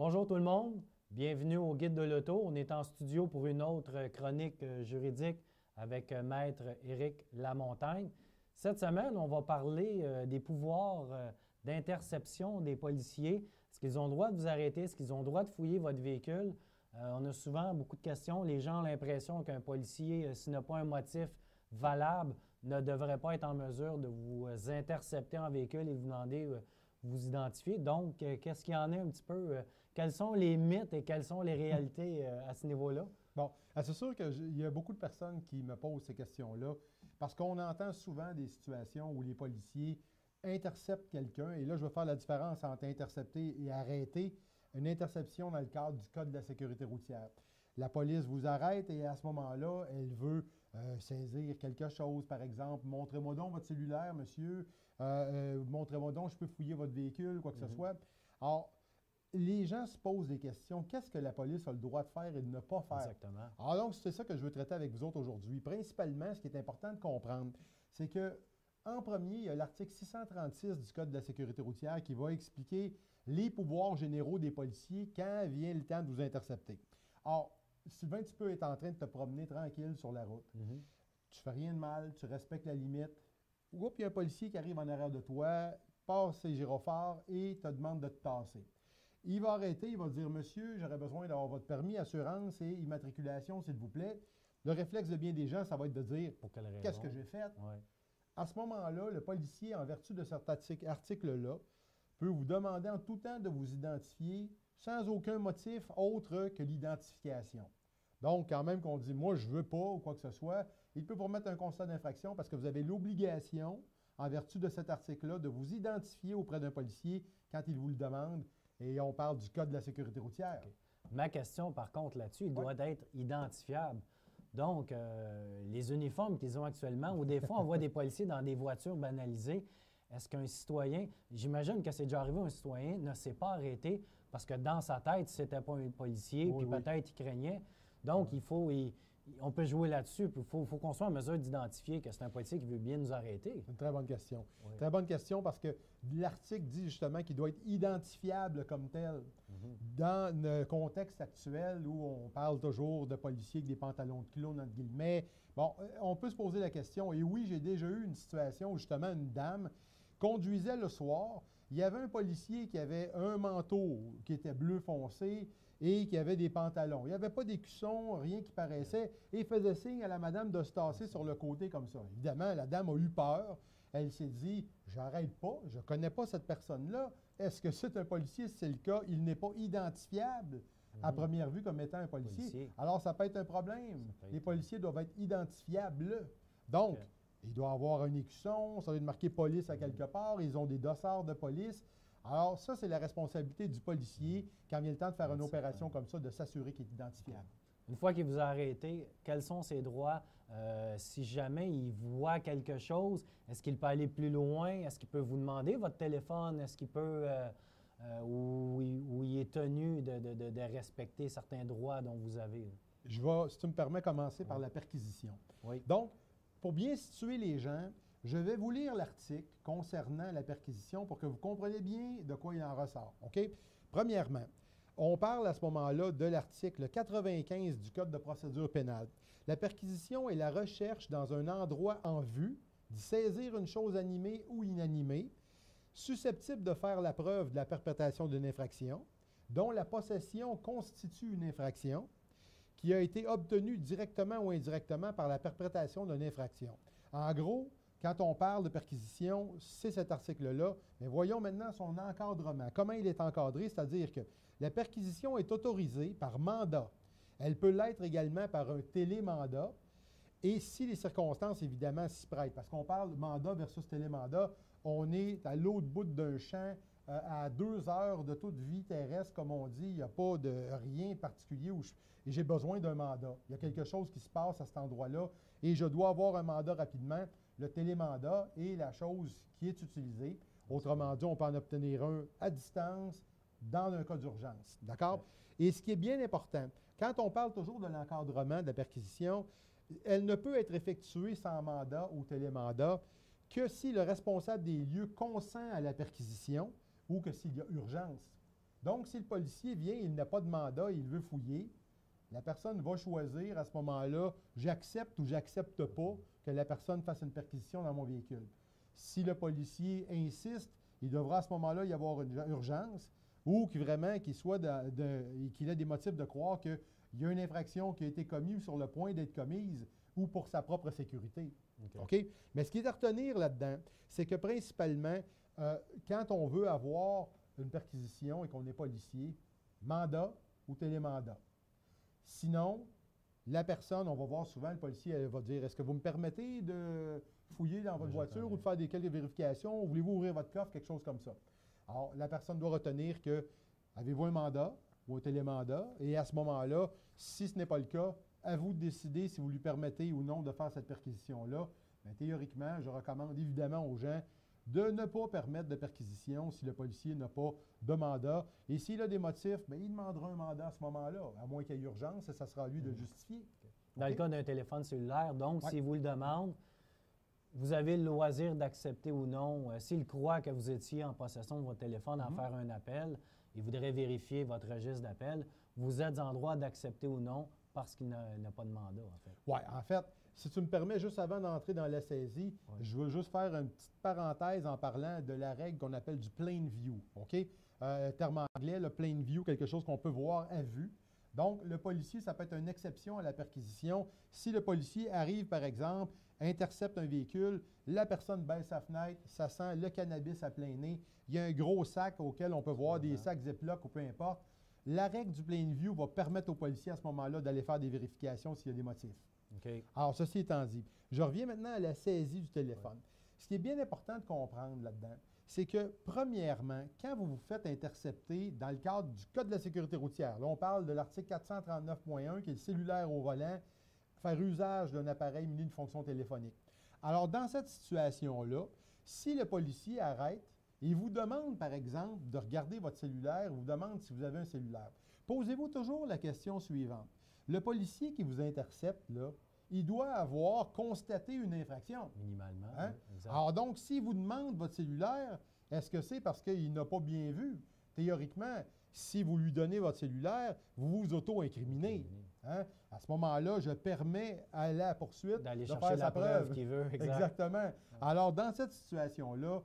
Bonjour tout le monde, bienvenue au Guide de l'auto. On est en studio pour une autre chronique juridique avec Maître Éric Lamontagne. Cette semaine, on va parler des pouvoirs d'interception des policiers. Est-ce qu'ils ont le droit de vous arrêter? Est-ce qu'ils ont le droit de fouiller votre véhicule? On a souvent beaucoup de questions. Les gens ont l'impression qu'un policier, s'il n'a pas un motif valable, ne devrait pas être en mesure de vous intercepter en véhicule et de vous demander vous identifier. Donc, qu'est-ce qu'il y en a un petit peu? Quels sont les mythes et quelles sont les réalités à ce niveau-là? Bon, c'est sûr qu'il y a beaucoup de personnes qui me posent ces questions-là parce qu'on entend souvent des situations où les policiers interceptent quelqu'un. Et là, je vais faire la différence entre intercepter et arrêter. Une interception dans le cadre du Code de la sécurité routière. La police vous arrête et à ce moment-là, elle veut saisir quelque chose. Par exemple, montrez-moi donc votre cellulaire, monsieur. Montrez-moi donc, je peux fouiller votre véhicule, quoi que ce soit. Alors, les gens se posent des questions. Qu'est-ce que la police a le droit de faire et de ne pas faire? Exactement. Alors donc, c'est ça que je veux traiter avec vous autres aujourd'hui. Principalement, ce qui est important de comprendre, c'est que en premier, il y a l'article 636 du Code de la sécurité routière qui va expliquer les pouvoirs généraux des policiers quand vient le temps de vous intercepter. Or, Sylvain, tu peux être en train de te promener tranquille sur la route. Tu fais rien de mal, tu respectes la limite. Oups, il y a un policier qui arrive en arrière de toi, passe ses gyrophares et te demande de te tasser. Il va arrêter, il va dire « Monsieur, j'aurais besoin d'avoir votre permis, assurance et immatriculation, s'il vous plaît. » Le réflexe de bien des gens, ça va être de dire « Qu'est-ce que j'ai fait? » À ce moment-là, le policier, en vertu de cet article-là, peut vous demander en tout temps de vous identifier sans aucun motif autre que l'identification. Donc, quand même qu'on dit « moi, je ne veux pas » ou quoi que ce soit, il peut vous remettre un constat d'infraction parce que vous avez l'obligation, en vertu de cet article-là, de vous identifier auprès d'un policier quand il vous le demande. Et on parle du Code de la sécurité routière. Okay. Ma question, par contre, là-dessus, il doit être identifiable. Donc, les uniformes qu'ils ont actuellement, ou des fois, on voit des policiers dans des voitures banalisées. Est-ce qu'un citoyen, j'imagine que c'est déjà arrivé, un citoyen ne s'est pas arrêté parce que dans sa tête, c'était pas un policier, puis peut-être il craignait. Donc, on peut jouer là-dessus, puis il faut qu'on soit en mesure d'identifier que c'est un policier qui veut bien nous arrêter. C'est une très bonne question. Très bonne question parce que l'article dit justement qu'il doit être identifiable comme tel. Dans le contexte actuel où on parle toujours de policiers avec des pantalons de clown, entre guillemets, bon, on peut se poser la question, et oui, j'ai déjà eu une situation où justement une dame conduisait le soir, il y avait un policier qui avait un manteau qui était bleu foncé et qui avait des pantalons. Il n'y avait pas d'écusson, rien qui paraissait, et il faisait signe à la madame de se tasser sur le côté comme ça. Évidemment, la dame a eu peur. Elle s'est dit, j'arrête pas, je ne connais pas cette personne-là. Est-ce que c'est un policier? Si c'est le cas, il n'est pas identifiable à première vue comme étant un policier. Alors, ça peut être un problème. Les policiers doivent être identifiables. Donc, il doit avoir un écusson, ça doit être marqué police à quelque part, ils ont des dossards de police. Alors, ça, c'est la responsabilité du policier, quand vient le temps de faire une opération comme ça, de s'assurer qu'il est identifiable. Une fois qu'il vous a arrêté, quels sont ses droits? Si jamais il voit quelque chose, est-ce qu'il peut aller plus loin? Est-ce qu'il peut vous demander votre téléphone? Est-ce qu'il peut, ou il est tenu de respecter certains droits dont vous avez? Je vais, si tu me permets, commencer par la perquisition. Donc, pour bien situer les gens, je vais vous lire l'article concernant la perquisition pour que vous compreniez bien de quoi il en ressort. OK? Premièrement, on parle à ce moment-là de l'article 95 du Code de procédure pénale. La perquisition est la recherche dans un endroit en vue d'y saisir une chose animée ou inanimée, susceptible de faire la preuve de la perpétration d'une infraction, dont la possession constitue une infraction, qui a été obtenue directement ou indirectement par la perpétration d'une infraction. En gros, quand on parle de perquisition, c'est cet article-là. Mais voyons maintenant son encadrement. Comment il est encadré? C'est-à-dire que la perquisition est autorisée par mandat. Elle peut l'être également par un télémandat. Et si les circonstances, évidemment, s'y prêtent, parce qu'on parle de mandat versus télémandat, on est à l'autre bout d'un champ, à 2 heures de toute vie terrestre, comme on dit. Il n'y a pas de rien particulier où j'ai besoin d'un mandat. Il y a quelque chose qui se passe à cet endroit-là et je dois avoir un mandat rapidement. Le télémandat est la chose qui est utilisée. Autrement dit, on peut en obtenir un à distance dans un cas d'urgence. D'accord? Et ce qui est bien important, quand on parle toujours de l'encadrement de la perquisition, elle ne peut être effectuée sans mandat ou télémandat que si le responsable des lieux consent à la perquisition ou que s'il y a urgence. Donc, si le policier vient, il n'a pas de mandat, il veut fouiller, la personne va choisir à ce moment-là, j'accepte ou j'accepte pas que la personne fasse une perquisition dans mon véhicule. Si le policier insiste, il devra à ce moment-là y avoir une urgence ou qu'il ait des motifs de croire qu'il y a une infraction qui a été commise sur le point d'être commise ou pour sa propre sécurité. OK? Mais ce qui est à retenir là-dedans, c'est que principalement, quand on veut avoir une perquisition et qu'on est policier, mandat ou télémandat. Sinon, la personne, on va voir souvent, le policier elle va dire, est-ce que vous me permettez de fouiller dans votre voiture ou de faire quelques vérifications? Voulez-vous ouvrir votre coffre? Quelque chose comme ça. Alors, la personne doit retenir que, avez-vous un mandat ou un télémandat? Et à ce moment-là, si ce n'est pas le cas, à vous de décider si vous lui permettez ou non de faire cette perquisition-là. Mais théoriquement, je recommande évidemment aux gens de ne pas permettre de perquisition si le policier n'a pas de mandat. Et s'il a des motifs, bien, il demandera un mandat à ce moment-là, à moins qu'il y ait urgence, et ça sera à lui de le justifier. Dans le cas d'un téléphone cellulaire, donc, s'il vous le demande, vous avez le loisir d'accepter ou non, s'il croit que vous étiez en possession de votre téléphone à faire un appel, il voudrait vérifier votre registre d'appel, vous êtes en droit d'accepter ou non parce qu'il n'a pas de mandat, en fait. Oui, en fait, si tu me permets, juste avant d'entrer dans la saisie, je veux juste faire une petite parenthèse en parlant de la règle qu'on appelle du plain view. OK? Terme anglais, le plain view, quelque chose qu'on peut voir à vue. Donc, le policier, ça peut être une exception à la perquisition. Si le policier arrive, par exemple, intercepte un véhicule, la personne baisse sa fenêtre, ça sent le cannabis à plein nez, il y a un gros sac auquel on peut voir des sacs Ziploc ou peu importe. La règle du plain view va permettre au policier à ce moment-là d'aller faire des vérifications s'il y a des motifs. Alors, ceci étant dit, je reviens maintenant à la saisie du téléphone. Ce qui est bien important de comprendre là-dedans, c'est que, premièrement, quand vous vous faites intercepter dans le cadre du Code de la sécurité routière, là, on parle de l'article 439.1, qui est le cellulaire au volant, faire usage d'un appareil muni de fonction téléphonique. Alors, dans cette situation-là, si le policier arrête et vous demande, par exemple, de regarder votre cellulaire, vous demande si vous avez un cellulaire, posez-vous toujours la question suivante. Le policier qui vous intercepte, là, il doit avoir constaté une infraction. Minimalement. Hein? Exact. Alors donc, s'il vous demande votre cellulaire, est-ce que c'est parce qu'il n'a pas bien vu? Théoriquement, si vous lui donnez votre cellulaire, vous vous auto-incriminez. Hein? À ce moment-là, je permets à la poursuite d'aller de chercher faire la sa preuve qu'il veut. Exact. Exactement. Alors, dans cette situation-là,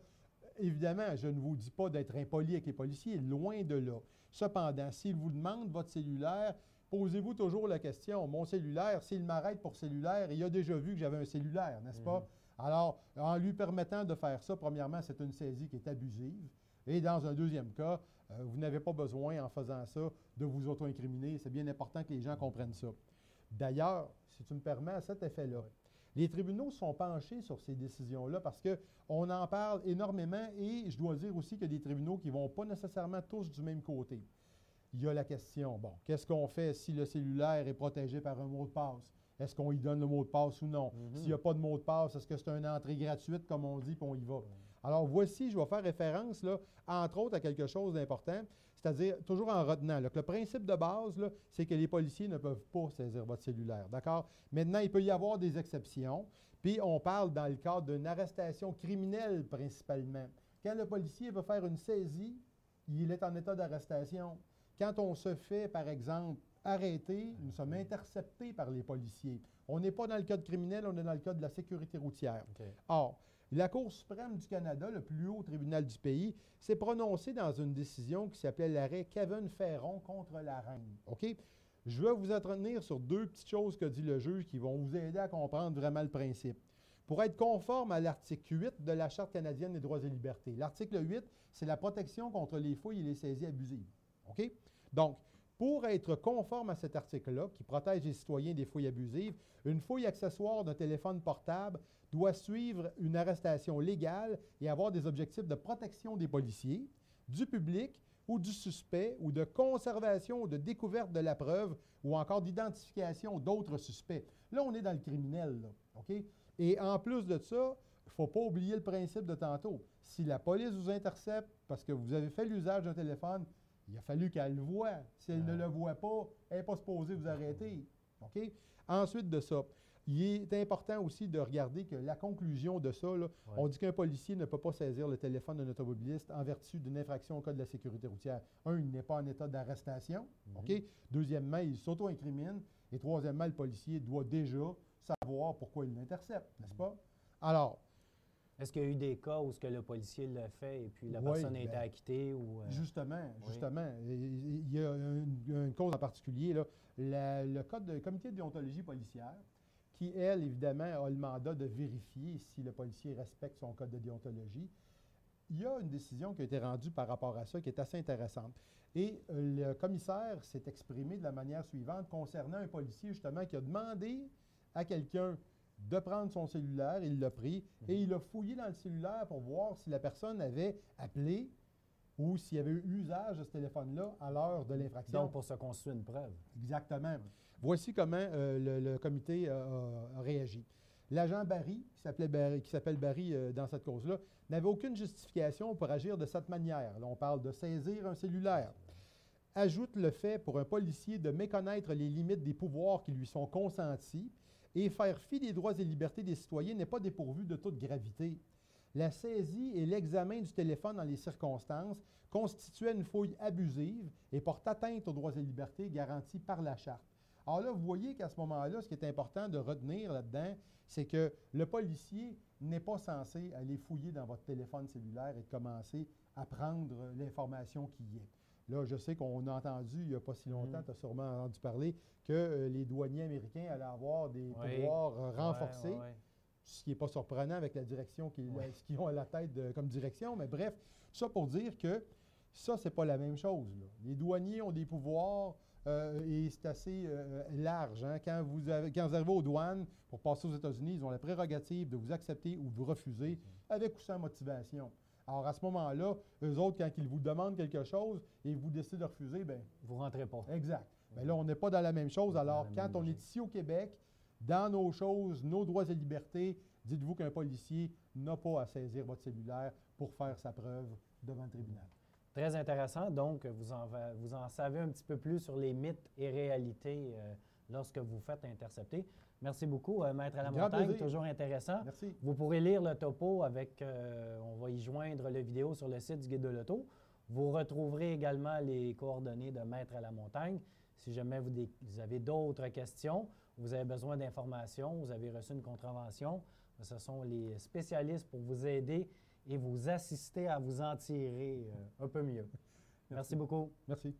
évidemment, je ne vous dis pas d'être impoli avec les policiers, loin de là. Cependant, s'il vous demande votre cellulaire, posez-vous toujours la question, mon cellulaire, s'il m'arrête pour cellulaire, il a déjà vu que j'avais un cellulaire, n'est-ce pas? Alors, en lui permettant de faire ça, premièrement, c'est une saisie qui est abusive. Et dans un deuxième cas, vous n'avez pas besoin, en faisant ça, de vous auto-incriminer. C'est bien important que les gens comprennent ça. D'ailleurs, si tu me permets, à cet effet-là, les tribunaux sont penchés sur ces décisions-là parce qu'on en parle énormément et je dois dire aussi qu'il y a des tribunaux qui ne vont pas nécessairement tous du même côté. Il y a la question, bon, qu'est-ce qu'on fait si le cellulaire est protégé par un mot de passe? Est-ce qu'on y donne le mot de passe ou non? S'il n'y a pas de mot de passe, est-ce que c'est une entrée gratuite, comme on dit, puis on y va? Alors, voici, je vais faire référence, là, entre autres, à quelque chose d'important, c'est-à-dire, toujours en retenant là, que le principe de base, là, c'est que les policiers ne peuvent pas saisir votre cellulaire, d'accord? Maintenant, il peut y avoir des exceptions, puis on parle dans le cadre d'une arrestation criminelle, principalement. Quand le policier veut faire une saisie, il est en état d'arrestation. Quand on se fait, par exemple, arrêter, nous sommes interceptés par les policiers. On n'est pas dans le code criminel, on est dans le code de la sécurité routière. Or, la Cour suprême du Canada, le plus haut tribunal du pays, s'est prononcée dans une décision qui s'appelait l'arrêt Caven-Ferron contre la Reine. OK? Je vais vous entretenir sur deux petites choses que dit le juge qui vont vous aider à comprendre vraiment le principe. Pour être conforme à l'article 8 de la Charte canadienne des droits et libertés. L'article 8, c'est la protection contre les fouilles et les saisies abusives. OK? Donc, pour être conforme à cet article-là, qui protège les citoyens des fouilles abusives, une fouille accessoire d'un téléphone portable doit suivre une arrestation légale et avoir des objectifs de protection des policiers, du public ou du suspect, ou de conservation ou de découverte de la preuve, ou encore d'identification d'autres suspects. Là, on est dans le criminel, là, OK? Et en plus de ça, il ne faut pas oublier le principe de tantôt. Si la police vous intercepte parce que vous avez fait l'usage d'un téléphone, il a fallu qu'elle le voie. Si elle ne le voit pas, elle n'est pas supposée vous arrêter. OK? Ensuite de ça, Il est important aussi de regarder que la conclusion de ça, là, on dit qu'un policier ne peut pas saisir le téléphone d'un automobiliste en vertu d'une infraction au code de la sécurité routière. Un, il n'est pas en état d'arrestation. OK? Deuxièmement, il s'auto-incrimine. Et troisièmement, le policier doit déjà savoir pourquoi il l'intercepte, n'est-ce pas? Alors, est-ce qu'il y a eu des cas où ce que le policier l'a fait et puis la personne a été acquittée? Ou, Justement. Il y a une cause en particulier, là, le comité de déontologie policière, qui, elle, évidemment, a le mandat de vérifier si le policier respecte son code de déontologie. Il y a une décision qui a été rendue par rapport à ça qui est assez intéressante. Et le commissaire s'est exprimé de la manière suivante concernant un policier, justement, qui a demandé à quelqu'un de prendre son cellulaire, il l'a pris, et il a fouillé dans le cellulaire pour voir si la personne avait appelé ou s'il y avait eu usage de ce téléphone-là à l'heure de l'infraction. Donc, pour se constituer une preuve. Exactement. Voici comment le comité a réagi. L'agent Barry, qui s'appelle Barry dans cette cause-là, n'avait aucune justification pour agir de cette manière. Là, on parle de saisir un cellulaire. Ajoute le fait pour un policier de méconnaître les limites des pouvoirs qui lui sont consentis et faire fi des droits et libertés des citoyens n'est pas dépourvu de toute gravité. La saisie et l'examen du téléphone dans les circonstances constituaient une fouille abusive et portent atteinte aux droits et libertés garantis par la Charte. Alors là, vous voyez qu'à ce moment-là, ce qui est important de retenir là-dedans, c'est que le policier n'est pas censé aller fouiller dans votre téléphone cellulaire et commencer à prendre l'information qui y est. Là, je sais qu'on a entendu, il n'y a pas si longtemps, tu as sûrement entendu parler, que les douaniers américains allaient avoir des pouvoirs renforcés, ce qui n'est pas surprenant avec la direction qu'ils ont à la tête comme direction. Mais bref, ça pour dire que ça, ce n'est pas la même chose, là. Les douaniers ont des pouvoirs et c'est assez large. Hein? Quand vous arrivez aux douanes pour passer aux États-Unis, ils ont la prérogative de vous accepter ou vous refuser avec ou sans motivation. Alors, à ce moment-là, eux autres, quand ils vous demandent quelque chose et vous décidez de refuser, bien... Vous ne rentrez pas. Exact. Bien là, on n'est pas dans la même chose. Alors, quand on est ici au Québec, dans nos choses, nos droits et libertés, dites-vous qu'un policier n'a pas à saisir votre cellulaire pour faire sa preuve devant le tribunal. Très intéressant. Donc, vous en savez un petit peu plus sur les mythes et réalités lorsque vous faites intercepter. Merci beaucoup, Maître à la Montagne, toujours intéressant. Merci. Vous pourrez lire le topo avec, on va y joindre la vidéo sur le site du Guide de l'auto. Vous retrouverez également les coordonnées de Maître à la Montagne. Si jamais vous avez d'autres questions, vous avez besoin d'informations, vous avez reçu une contravention, ce sont les spécialistes pour vous aider et vous assister à vous en tirer un peu mieux. Merci beaucoup. Merci.